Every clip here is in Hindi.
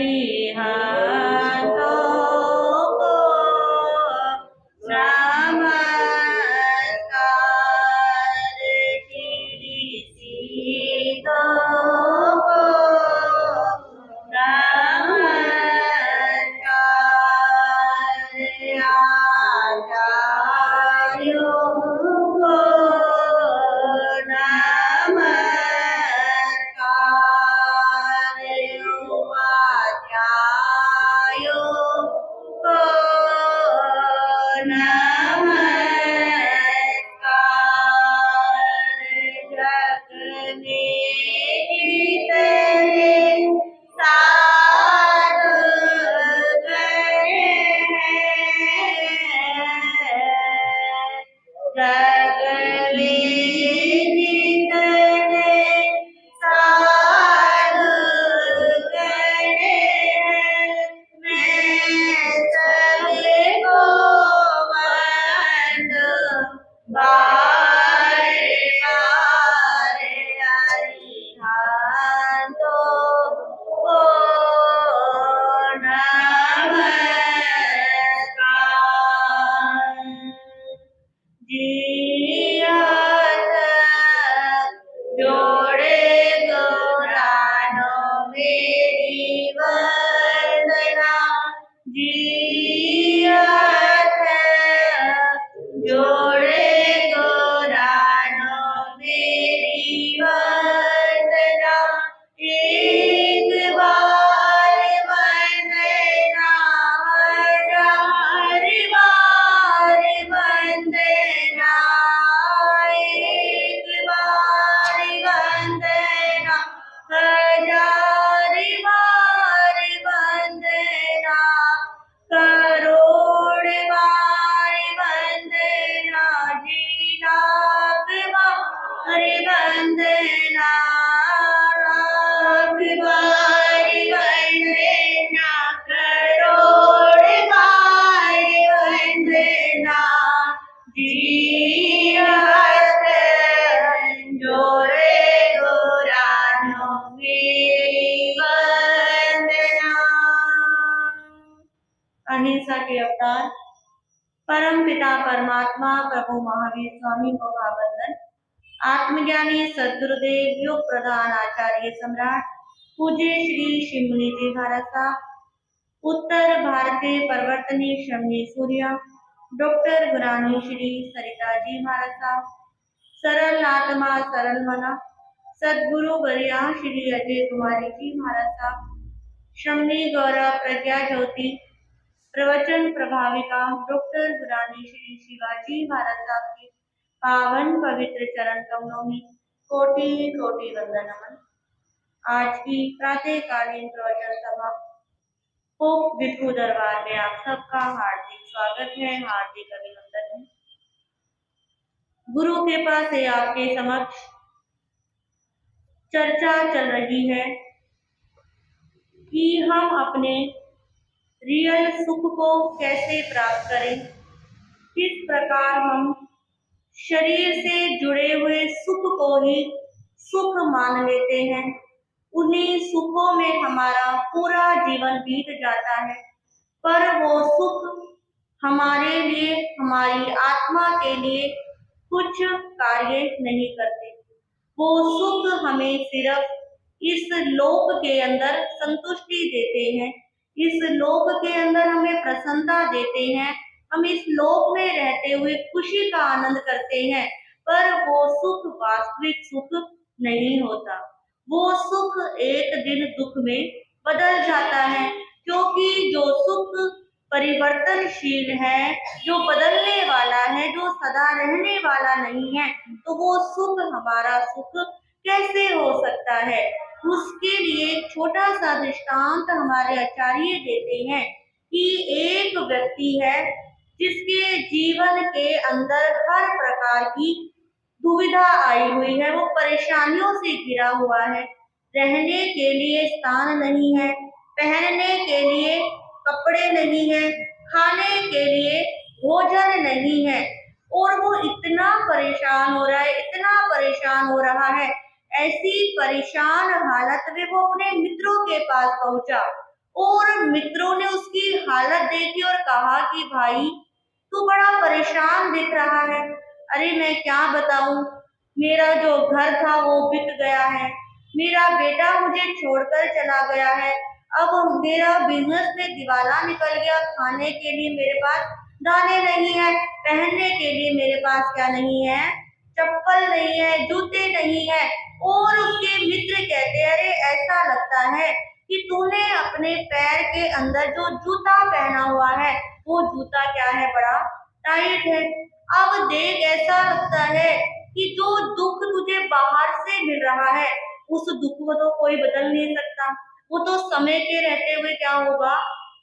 अरिहंतों को नमस्कार, श्री सीतों को नमस्कार, आचार्यों को नमस्कार, उपाध्यायों को नमस्कार। जग में जितने साधु गण हैं, जग में जितने साधु गण हैं, मैं सबको वंदू बार बार। अरिहंतों को नमस्कार। जियत जोड़े गौरानों मेरी वंदना, जियत जोड़े गौरानों मेरी वंदना। एक बार वंदना, हजार बार वंदना। एक बार वंदना, हजार बार वंदना। करोड़ बार वंदना, जी लाख बार वंदना। लाख बार वंदना, करोड़ बार वंदना। जियत जोड़े गौरानों मेरी वंदना। अहिंसा के अवतार परम पिता परमात्मा प्रभु महावीर स्वामी को भावंदन। आत्मज्ञानी सद्गुरुदेव योग प्रधान आचार्य सम्राट पूज्य श्री शिवमुनि जी महाराज साहब, उत्तर भारतीय परिवर्तनी शमनी सूर्य डॉक्टर गुरानी श्री सरिता जी महाराज साहब, सरल आत्मा सरल मना सद्गुरु वर्या श्री अजय कुमारी जी महाराज साहब, शमनी गौरव प्रज्ञा ज्योति प्रवचन प्रभाविका डॉक्टर गुरानी श्री शिवाजी महाराज साहब की पावन पवित्र चरण कमलों में कोटि कोटि वंदन नमन। आज की प्रातःकालीन प्रवचन सभा पोप भिक्षु दरबार में आप सबका हार्दिक स्वागत है, हार्दिक अभिनंदन है। गुरु कृपा से आपके समक्ष चर्चा चल रही है कि हम अपने रियल सुख को कैसे प्राप्त करें, किस प्रकार हम शरीर से जुड़े हुए सुख को ही सुख मान लेते हैं, उन्हीं सुखों में हमारा पूरा जीवन बीत जाता है, पर वो सुख हमारे लिए, हमारी आत्मा के लिए कुछ कार्य नहीं करते। वो सुख हमें सिर्फ इस लोक के अंदर संतुष्टि देते हैं, इस लोक के अंदर हमें प्रसन्नता देते हैं, हम इस लोक में रहते हुए खुशी का आनंद करते हैं, पर वो सुख वास्तविक सुख नहीं होता। वो सुख एक दिन दुख में बदल जाता है, क्योंकि जो सुख परिवर्तनशील है, जो बदलने वाला है, जो सदा रहने वाला नहीं है, तो वो सुख हमारा सुख कैसे हो सकता है। उसके लिए छोटा सा दृष्टांत हमारे आचार्य देते हैं कि एक व्यक्ति है जिसके जीवन के अंदर हर प्रकार की दुविधा आई हुई है, वो परेशानियों से घिरा हुआ है। रहने के लिए स्थान नहीं है, पहनने के लिए कपड़े नहीं है, खाने के लिए भोजन नहीं है, और वो इतना परेशान हो रहा है, इतना परेशान हो रहा है। ऐसी परेशान हालत में वो अपने मित्रों के पास पहुंचा और मित्रों ने उसकी हालत देखी और कहा कि भाई तू बड़ा परेशान दिख रहा है। अरे मैं क्या बताऊं, मेरा जो घर था वो बिक गया है, मेरा बेटा मुझे छोड़कर चला गया है, अब मेरा बिजनेस में दिवाला निकल गया, खाने के लिए मेरे पास दाने नहीं है, पहनने के लिए मेरे पास क्या नहीं है, चप्पल नहीं है, जूते नहीं है। और उसके मित्र कहते हैं अरे ऐसा लगता है कि तूने अपने पैर के अंदर जो जूता पहना हुआ है वो जूता क्या है, बड़ा टाइट है। अब देख ऐसा लगता है कि जो दुख तुझे बाहर से मिल रहा है उस दुख को तो कोई बदल नहीं सकता, वो तो समय के रहते हुए क्या होगा,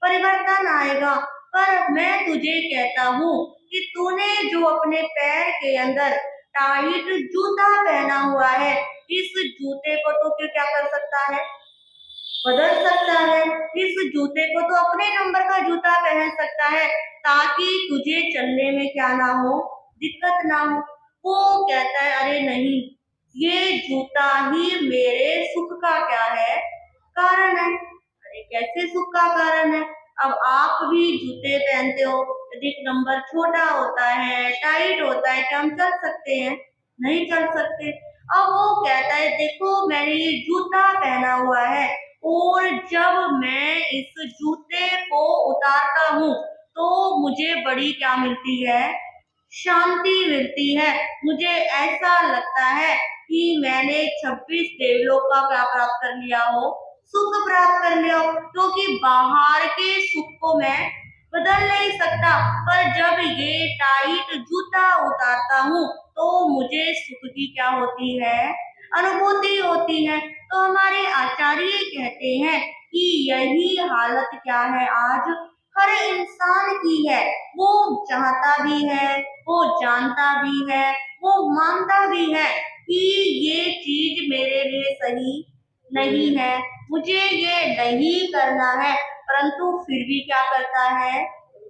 परिवर्तन आएगा। पर मैं तुझे कहता हूँ कि तूने जो अपने पैर के अंदर टाइट जूता पहना हुआ है, इस जूते को तो फिर क्या कर सकता है, बदल सकता है। इस जूते को तो अपने नंबर का जूता पहन सकता है ताकि तुझे चलने में क्या ना हो, दिक्कत ना हो। वो कहता है अरे नहीं, ये जूता ही मेरे सुख का क्या है, कारण है। अरे कैसे सुख का कारण है, अब आप भी जूते पहनते हो, यदि नंबर छोटा होता है, टाइट होता है, क्या हम चल सकते हैं, नहीं चल सकते। अब वो कहता है देखो मैंने ये जूता पहना हुआ है और जब मैं इस जूते को उतारता हूँ तो मुझे बड़ी क्या मिलती है, शांति मिलती है। मुझे ऐसा लगता है कि मैंने 26 देवलोक का क्या प्राप्त कर लिया हो, सुख प्राप्त कर लिया हो, क्योंकि बाहर के सुख को मैं बदल नहीं सकता, पर जब ये टाइट जूता उतारता हूँ तो मुझे सुख की क्या होती है, अनुभूति होती है। तो हमारे आचार्य कहते हैं कि यही हालत क्या है आज हर इंसान की है। वो चाहता भी है, वो जानता भी है, वो मानता भी है कि ये चीज मेरे लिए सही नहीं है, मुझे ये नहीं करना है, परंतु फिर भी क्या करता है,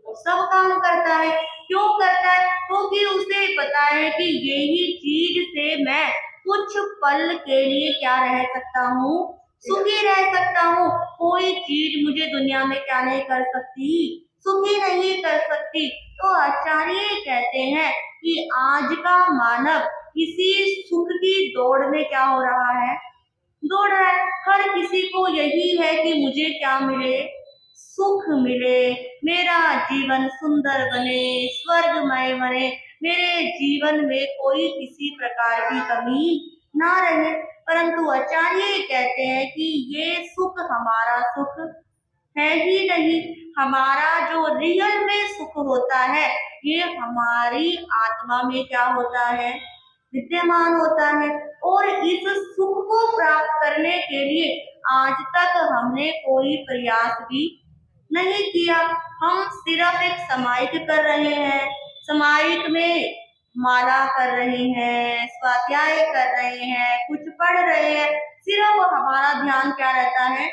वो सब काम करता है। क्यों करता है, क्योंकि उसे पता है कि यही चीज से मैं कुछ पल के लिए क्या रह सकता हूँ, सुखी रह सकता हूँ। कोई चीज मुझे दुनिया में क्या नहीं कर सकती, सुखी नहीं कर सकती। तो आचार्य कहते हैं कि आज का मानव इसी सुख की दौड़ में क्या हो रहा है, दौड़ रहा है। हर किसी को यही है कि मुझे क्या मिले, सुख मिले, मेरा जीवन सुंदर बने, स्वर्गमय बने, मेरे जीवन में कोई किसी प्रकार की कमी ना रहे। परंतु आचार्य कहते हैं कि ये सुख हमारा सुख है ही नहीं। हमारा जो रियल में सुख होता है ये हमारी आत्मा में क्या होता है, विद्यमान होता है। और इस सुख को प्राप्त करने के लिए आज तक हमने कोई प्रयास भी नहीं किया। हम सिर्फ एक समाहित कर रहे हैं, समाहित में माला कर रहे हैं, स्वाध्याय कर रहे हैं, कुछ पढ़ रहे हैं, सिर्फ हमारा ध्यान क्या रहता है,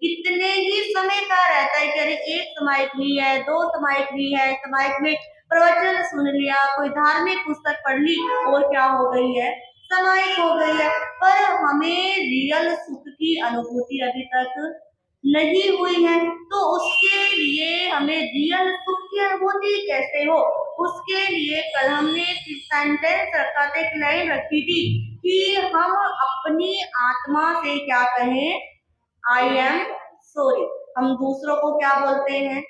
इतने ही समय का रहता है कि अरे एक समाहित ली है, दो समाहित ली है, समाहित में प्रवचन सुन लिया, कोई धार्मिक पुस्तक पढ़ ली और क्या हो गई है, समाहित हो गई है। पर हमें रियल सुख की अनुभूति अभी तक नहीं हुई है। तो उसके लिए हमें रियल सुख की अनुभूति कैसे हो, उसके लिए कल हमने सेंटेंस रखा था, एक लाइन रखी थी कि हम अपनी आत्मा से क्या कहें, आई एम सॉरी। हम दूसरों को क्या बोलते हैं,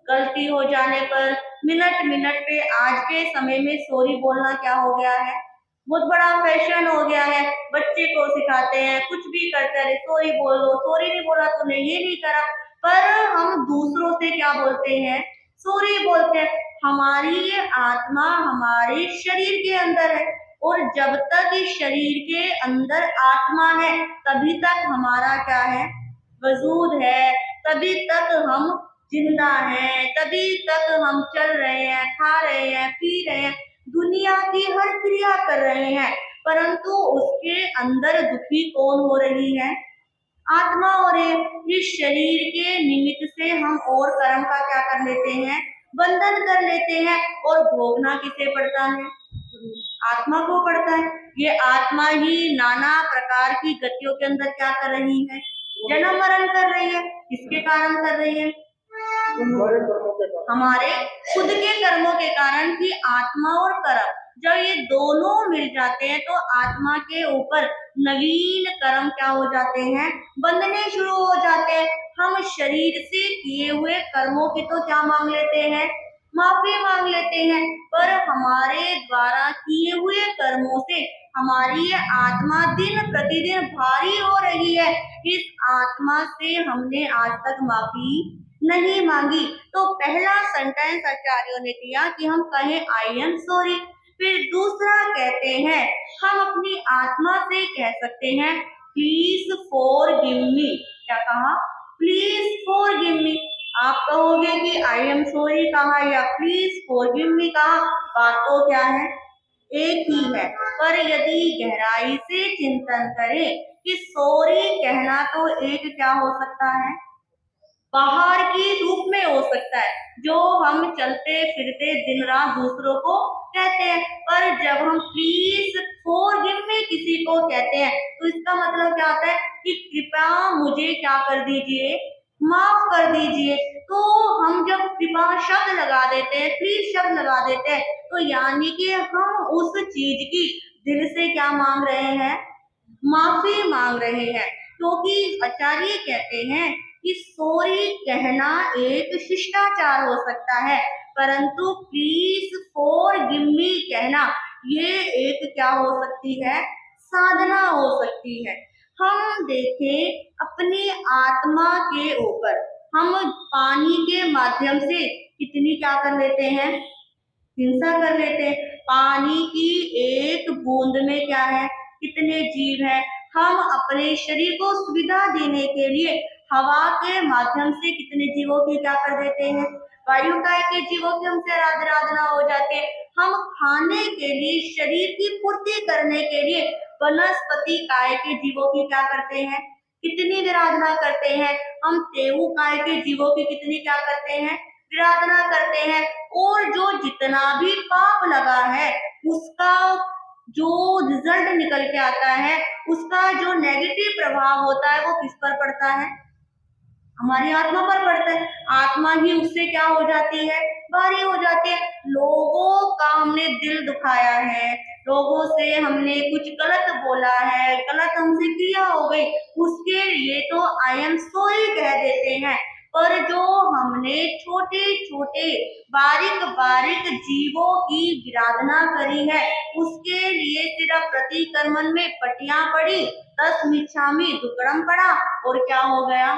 गलती हो जाने पर मिनट मिनट पे आज के समय में सॉरी बोलना क्या हो गया है, बहुत बड़ा फैशन हो गया है। बच्चे को सिखाते हैं, कुछ भी करते हैं, सॉरी बोल लो, सॉरी नहीं बोला तूने, ये नहीं करा। पर हम दूसरों से क्या बोलते हैं, सॉरी बोलते हैं। हमारी ये आत्मा हमारे शरीर के अंदर है और जब तक इस शरीर के अंदर आत्मा है तभी तक हमारा क्या है, वजूद है, तभी तक हम जिंदा हैं, तभी तक हम चल रहे हैं, खा रहे हैं, पी रहे हैं, दुनिया की हर क्रिया कर रहे हैं। परंतु उसके अंदर दुखी कौन हो रही है, आत्मा हो रही है। इस शरीर के निमित्त से हम और कर्म का क्या कर लेते हैं, बंधन कर लेते हैं और भोगना किसे पड़ता है, आत्मा को पड़ता है। ये आत्मा ही नाना प्रकार की गतियों के अंदर क्या कर रही है, जन्म मरण कर रही है। किसके कारण कर रही है? हमारे खुद के कर्मों के कारण। कि आत्मा और कर्म जब ये दोनों मिल जाते हैं तो आत्मा के ऊपर नवीन कर्म क्या हो जाते हैं? बंधने शुरू हो जाते हैं। हम शरीर से किए हुए कर्मों की तो क्या मांग लेते हैं? माफी मांग लेते हैं। पर हमारे द्वारा किए हुए कर्मों से हमारी ये आत्मा दिन प्रतिदिन भारी हो रही है। इस आत्मा से हमने आज तक माफी नहीं मांगी। तो पहला सेंटेंस आचार्यों ने दिया कि हम कहें आई एम सॉरी। फिर दूसरा कहते हैं हम अपनी आत्मा से कह सकते हैं प्लीज फॉरगिव मी। क्या कहा? Please forgive me. आप कहोगे कि आई एम सॉरी कहा या प्लीज फॉरगिव मी कहा, बात तो क्या है? एक ही है। पर यदि गहराई से चिंतन करें कि सॉरी कहना तो एक क्या हो सकता है? बाहर की रूप में हो सकता है, जो हम चलते फिरते दिन रात दूसरों को कहते हैं। पर जब हम प्लीज फॉरगिव मी किसी को कहते हैं तो इसका मतलब क्या होता है? कि कृपया मुझे क्या कर दीजिए? माफ कर दीजिए। तो हम जब कृपा शब्द लगा देते हैं, प्लीज शब्द लगा देते हैं, तो यानी कि हम उस चीज की दिल से क्या मांग रहे हैं? माफी मांग रहे हैं। क्योंकि आचार्य कहते हैं कि सॉरी कहना एक शिष्टाचार हो सकता है, परंतु प्लीज फॉरगिव मी कहना ये एक क्या हो सकती है? साधना हो सकती है। हम देखें अपनी आत्मा के ऊपर, हम पानी के माध्यम से कितनी क्या कर लेते हैं? हिंसा कर लेते हैं। पानी की एक बूंद में क्या है? कितने जीव हैं? हम अपने शरीर को सुविधा देने के लिए हवा के माध्यम से कितने जीवों की क्या कर देते हैं? वायुकाय के जीवों की हमसे आराधना हो जाती है। हम खाने के लिए, शरीर की पूर्ति करने के लिए वनस्पति काय के जीवों की क्या करते हैं? कितनी आराधना करते हैं। हम तेऊ काय के जीवों की कितनी क्या करते हैं? आराधना करते हैं। और जो जितना भी पाप लगा है उसका जो रिजल्ट निकल के आता है, उसका जो नेगेटिव प्रभाव होता है वो किस पर पड़ता है? हमारी आत्मा पर पड़ता है। आत्मा ही उससे क्या हो जाती है? भारी हो जाती है। लोगों का हमने दिल दुखाया है, लोगों से हमने कुछ गलत बोला है, गलत हमसे किया हो गई, उसके लिए तो आई एम सॉरी कह देते हैं। पर जो हमने छोटे छोटे बारीक बारीक जीवों की विराधना करी है, उसके लिए सिर्फ प्रतिकर्मन में पटियां पड़ी, 10 मिच्छामि दुक्कड़म पड़ा और क्या हो गया?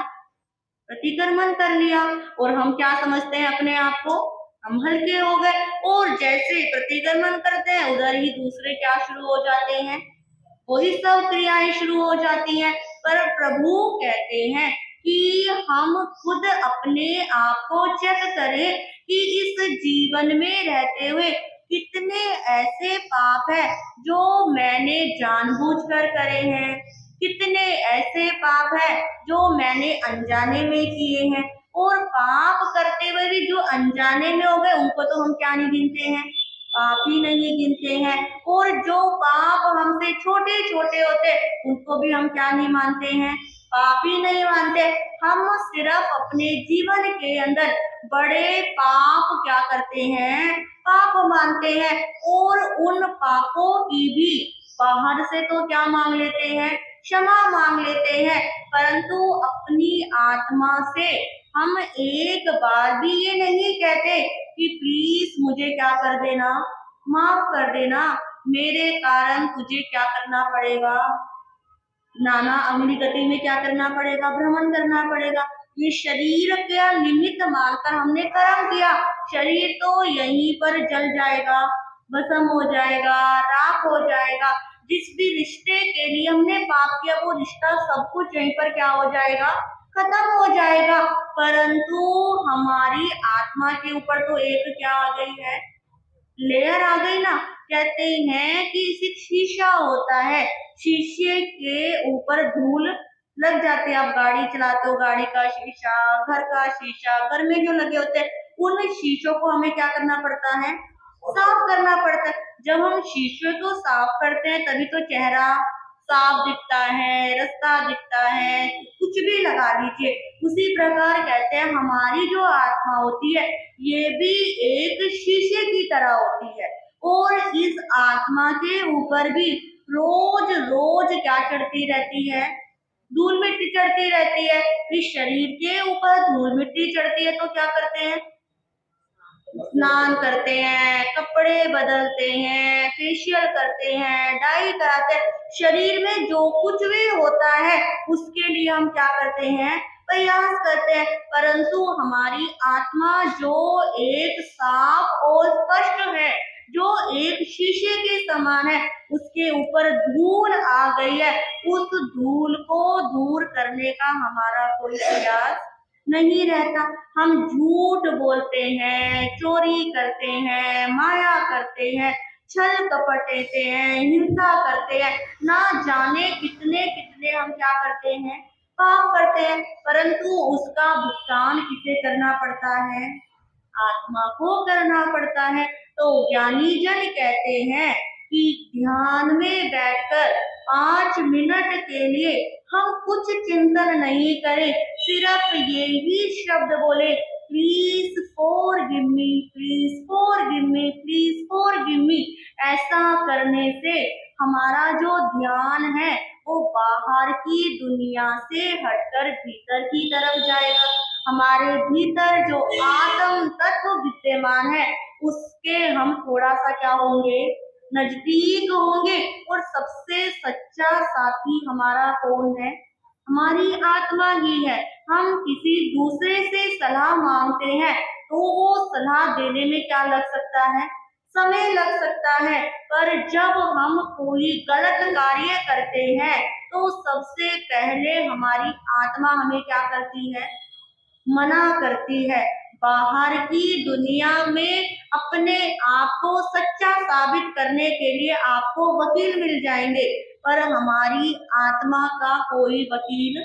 प्रतिक्रमण कर लिया। और हम क्या समझते हैं अपने आप को? हम हल्के हो गए। और जैसे प्रतिक्रमण करते हैं उधर ही दूसरे क्या शुरू हो जाते हैं? वही सब क्रियाएं शुरू हो जाती हैं। पर प्रभु कहते हैं कि हम खुद अपने आप को चेक करें कि इस जीवन में रहते हुए कितने ऐसे पाप है जो मैंने जानबूझकर करे हैं, कितने ऐसे पाप है जो मैंने अनजाने में किए हैं। और पाप करते हुए भी जो अनजाने में हो गए उनको तो हम क्या नहीं गिनते हैं? पाप ही नहीं गिनते हैं। और जो पाप हमसे छोटे छोटे होते उनको भी हम क्या नहीं मानते हैं? पाप ही नहीं मानते। हम सिर्फ अपने जीवन के अंदर बड़े पाप क्या करते हैं? पाप मानते हैं। और उन पापों की भी बाहर से तो क्या मांग लेते हैं? क्षमा मांग लेते हैं। परंतु अपनी आत्मा से हम एक बार भी ये नहीं कहते कि प्लीज मुझे क्या कर देना? माफ कर देना। मेरे कारण तुझे क्या करना पड़ेगा? नाना अगली गति में क्या करना पड़ेगा? भ्रमण करना पड़ेगा। ये शरीर का निमित्त मानकर हमने कर्म किया, शरीर तो यहीं पर जल जाएगा, भस्म हो जाएगा, राख हो जाएगा। जिस भी रिश्ते के लिए हमने पाप किया वो रिश्ता सब कुछ यहीं पर क्या हो जाएगा? खत्म हो जाएगा। परंतु हमारी आत्मा के ऊपर तो एक क्या आ गई है? लेयर आ गई ना। कहते हैं कि एक शीशा होता है, शीशे के ऊपर धूल लग जाती है। आप गाड़ी चलाते हो, गाड़ी का शीशा, घर का शीशा, घर में जो लगे होते हैं उन शीशों को हमें क्या करना पड़ता है? साफ करना पड़ता है। जब हम शीशे को साफ करते हैं तभी तो चेहरा साफ दिखता है, रास्ता दिखता है, कुछ भी लगा लीजिए। उसी प्रकार कहते हैं हमारी जो आत्मा होती है ये भी एक शीशे की तरह होती है, और इस आत्मा के ऊपर भी रोज रोज क्या चढ़ती रहती है, धूल मिट्टी चढ़ती रहती है। इस शरीर के ऊपर धूल मिट्टी चढ़ती है तो क्या करते हैं, स्नान करते हैं, कपड़े बदलते हैं, फेशियल करते हैं, डाई कराते हैं, शरीर में जो कुछ भी होता है उसके लिए हम क्या करते हैं, प्रयास करते हैं। परंतु हमारी आत्मा जो एक साफ और स्पष्ट है, जो एक शीशे के समान है, उसके ऊपर धूल आ गई है, उस धूल को दूर करने का हमारा कोई प्रयास नहीं रहता। हम झूठ बोलते हैं, चोरी करते हैं, माया करते हैं, छल कपट देते हैं, हिंसा करते हैं, ना जाने कितने कितने हम क्या करते हैं, पाप करते हैं। परंतु उसका भुगतान किसे करना पड़ता है, आत्मा को करना पड़ता है। तो ज्ञानी जन कहते हैं कि ध्यान में बैठकर 5 मिनट के लिए हम कुछ चिंतन नहीं करें, सिर्फ ये ही शब्द बोले, please forgive me, please forgive me, please forgive me. ऐसा करने से हमारा जो ध्यान है वो बाहर की दुनिया से हटकर भीतर की तरफ जाएगा। हमारे भीतर जो आत्म तत्व विद्यमान है उसके हम थोड़ा सा क्या होंगे, नजदीक होंगे। और सबसे सच्चा साथी हमारा कौन है, हमारी आत्मा ही है। हम किसी दूसरे से सलाह मांगते हैं तो वो सलाह देने में क्या लग सकता है, समय लग सकता है। पर जब हम कोई गलत कार्य करते हैं तो सबसे पहले हमारी आत्मा हमें क्या करती है, मना करती है। बाहर की दुनिया में अपने आप को सच्चा साबित करने के लिए आपको वकील मिल जाएंगे, पर हमारी आत्मा का कोई वकील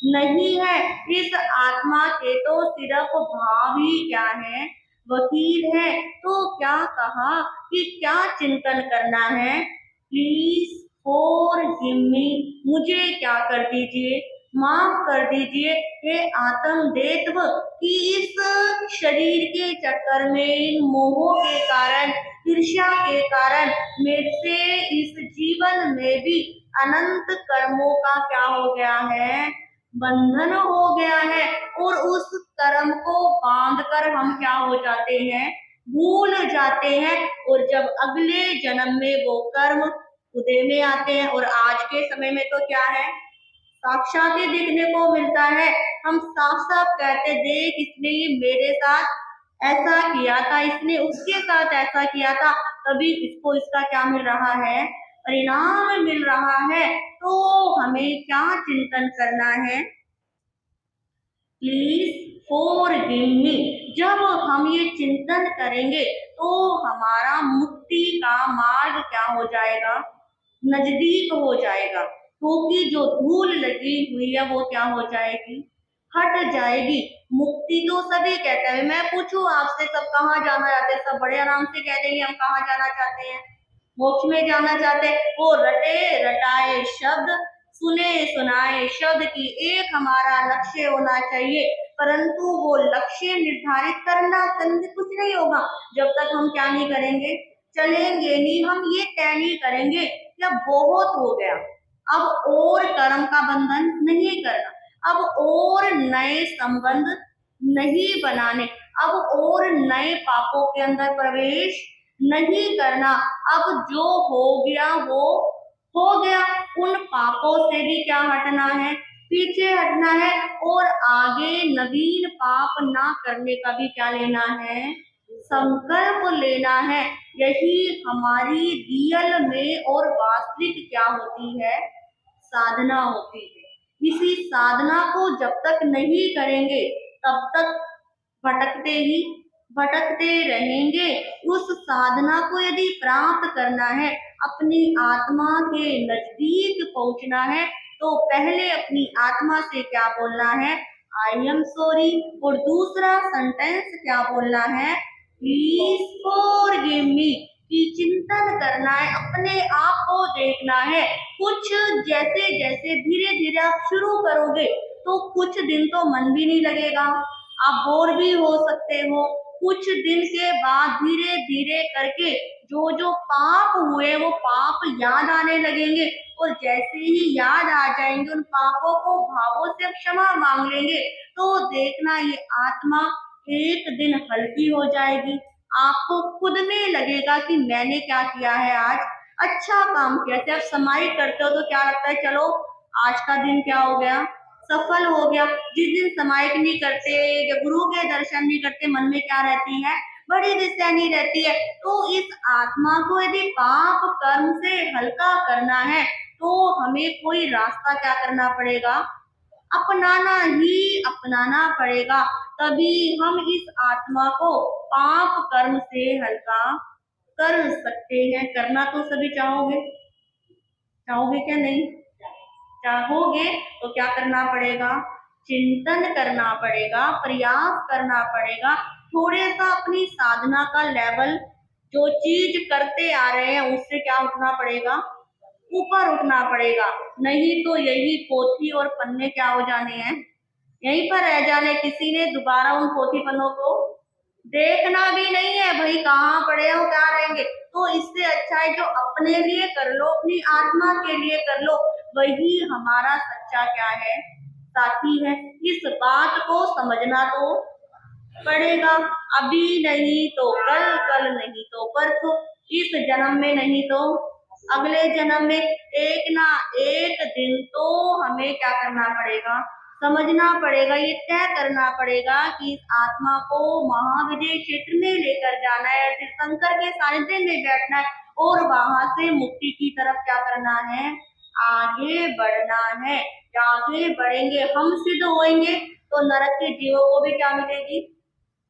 नहीं है। इस आत्मा के तो सिर्फ भाव ही क्या है, वकील है। तो क्या कहा कि क्या चिंतन करना है, प्लीज फॉरगिव मी, मुझे क्या कर दीजिए, माफ कर दीजिए हे आत्म देव, कि इस शरीर के चक्कर में, इन मोहों के कारण, ईर्ष्या के कारण मेरे से इस जीवन में भी अनंत कर्मों का क्या हो गया है, बंधन हो गया है। और उस कर्म को बांध कर हम क्या हो जाते हैं, भूल जाते हैं। और जब अगले जन्म में वो कर्म उदय में आते हैं, और आज के समय में तो क्या है, साक्षात ही दिखने को मिलता है। हम साफ साफ कहते, देख इसने ये मेरे साथ ऐसा किया था, इसने उसके साथ ऐसा किया था, तभी इसको इसका क्या मिल रहा है, परिणाम मिल रहा है। तो हमें क्या चिंतन करना है, प्लीज फॉरगिव मी। जब हम ये चिंतन करेंगे तो हमारा मुक्ति का मार्ग क्या हो जाएगा, नजदीक हो जाएगा। क्योंकि जो धूल लगी हुई है वो क्या हो जाएगी, हट जाएगी। मुक्ति तो सभी कहते हैं, मैं पूछूं आपसे, सब कहाँ जाना चाहते हैं, सब बड़े आराम से कह देंगे हम कहाँ जाना चाहते हैं, मोक्ष में जाना चाहते हैं। वो रटे रटाए शब्द, सुने सुनाए शब्द की एक हमारा लक्ष्य होना चाहिए। परंतु वो लक्ष्य निर्धारित करना कुछ नहीं होगा जब तक हम क्या नहीं करेंगे, चलेंगे नहीं, हम ये तय नहीं करेंगे कि अब बहुत हो गया, अब और कर्म का बंधन नहीं करना, अब और नए संबंध नहीं बनाने, अब और नए पापों के अंदर प्रवेश नहीं करना। अब जो हो गया वो हो गया, उन पापों से भी क्या हटना है, पीछे हटना है, और आगे नवीन पाप ना करने का भी क्या लेना है, संकल्प लेना है। यही हमारी रियल में और वास्तविक क्या होती है, साधना होती है। इसी साधना को जब तक नहीं करेंगे तब तक भटकते रहेंगे। उस साधना को यदि प्राप्त करना है, अपनी आत्मा के नजदीक पहुंचना है, तो पहले अपनी आत्मा से क्या बोलना है, आई एम सॉरी। और दूसरा सेंटेंस क्या बोलना है, प्लीज फॉरगिव मी, कि चिंतन करना है, अपने आप को देखना है। कुछ जैसे जैसे धीरे धीरे आप शुरू करोगे तो कुछ दिन तो मन भी नहीं लगेगा, आप बोर भी हो सकते हो। कुछ दिन के बाद धीरे धीरे करके जो जो पाप हुए वो पाप याद आने लगेंगे, और जैसे ही याद आ जाएंगे उन पापों को भावों से क्षमा मांग लेंगे तो देखना ये आत्मा एक दिन हल्की हो जाएगी। आपको खुद में लगेगा कि मैंने क्या किया है आज, अच्छा काम किया। जब आप समाई करते हो तो क्या लगता है, चलो आज का दिन क्या हो गया, सफल हो गया। जिस दिन समाई नहीं करते या गुरु के दर्शन नहीं करते, मन में क्या रहती है, बड़ी बेचैनी रहती है। तो इस आत्मा को यदि पाप कर्म से हल्का करना है तो हमें कोई रास्ता क्या करना पड़ेगा, अपनाना ही अपनाना पड़ेगा। तभी हम इस आत्मा को पाप कर्म से हल्का कर सकते हैं। करना तो सभी चाहोगे, चाहोगे क्या नहीं, चाहोगे तो क्या करना पड़ेगा, चिंतन करना पड़ेगा, प्रयास करना पड़ेगा। थोड़े सा अपनी साधना का लेवल, जो चीज करते आ रहे हैं उससे क्या उठना पड़ेगा, ऊपर उठना पड़ेगा। नहीं तो यही पोथी और पन्ने क्या हो जाने हैं, यहीं पर रह जाने। किसी ने दोबारा उन पोथी पन्नों को देखना भी नहीं है, भाई कहाँ पड़े हो, क्या रहेंगे। तो इससे अच्छा है जो अपने लिए कर लो, अपनी आत्मा के लिए कर लो, वही हमारा सच्चा क्या है, साथी है। इस बात को समझना तो पड़ेगा, अभी नहीं तो कल, कल नहीं तो परसों, इस जन्म में नहीं तो अगले जन्म में, एक ना एक दिन तो हमें क्या करना पड़ेगा, समझना पड़ेगा, ये तय करना पड़ेगा कि इस आत्मा को महाविजय क्षेत्र में लेकर जाना है, तीर्थंकर के सानिध्य में बैठना है और वहां से मुक्ति की तरफ क्या करना है, आगे बढ़ना है। आगे बढ़ेंगे, हम सिद्ध होंगे तो नरक के जीवों को भी क्या मिलेगी,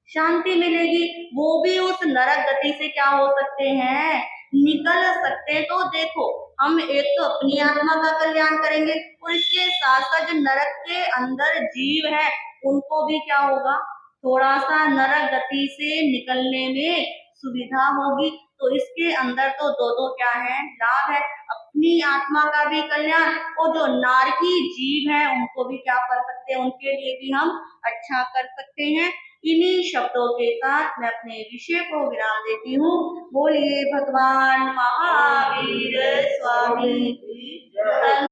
शांति मिलेगी। वो भी उस नरक गति से क्या हो सकते हैं, निकल सकते हैं। तो देखो, हम एक तो अपनी आत्मा का कल्याण करेंगे और इसके साथ साथ जो नरक के अंदर जीव है उनको भी क्या होगा, थोड़ा सा नरक गति से निकलने में सुविधा होगी। तो इसके अंदर तो दो दो क्या है, लाभ है, अपनी आत्मा का भी कल्याण और जो नारकी जीव है उनको भी क्या कर सकते हैं, उनके लिए भी हम अच्छा कर सकते हैं। इन्हीं शब्दों के साथ मैं अपने विषय को विराम देती हूँ। बोलिए भगवान महावीर स्वामी की जय।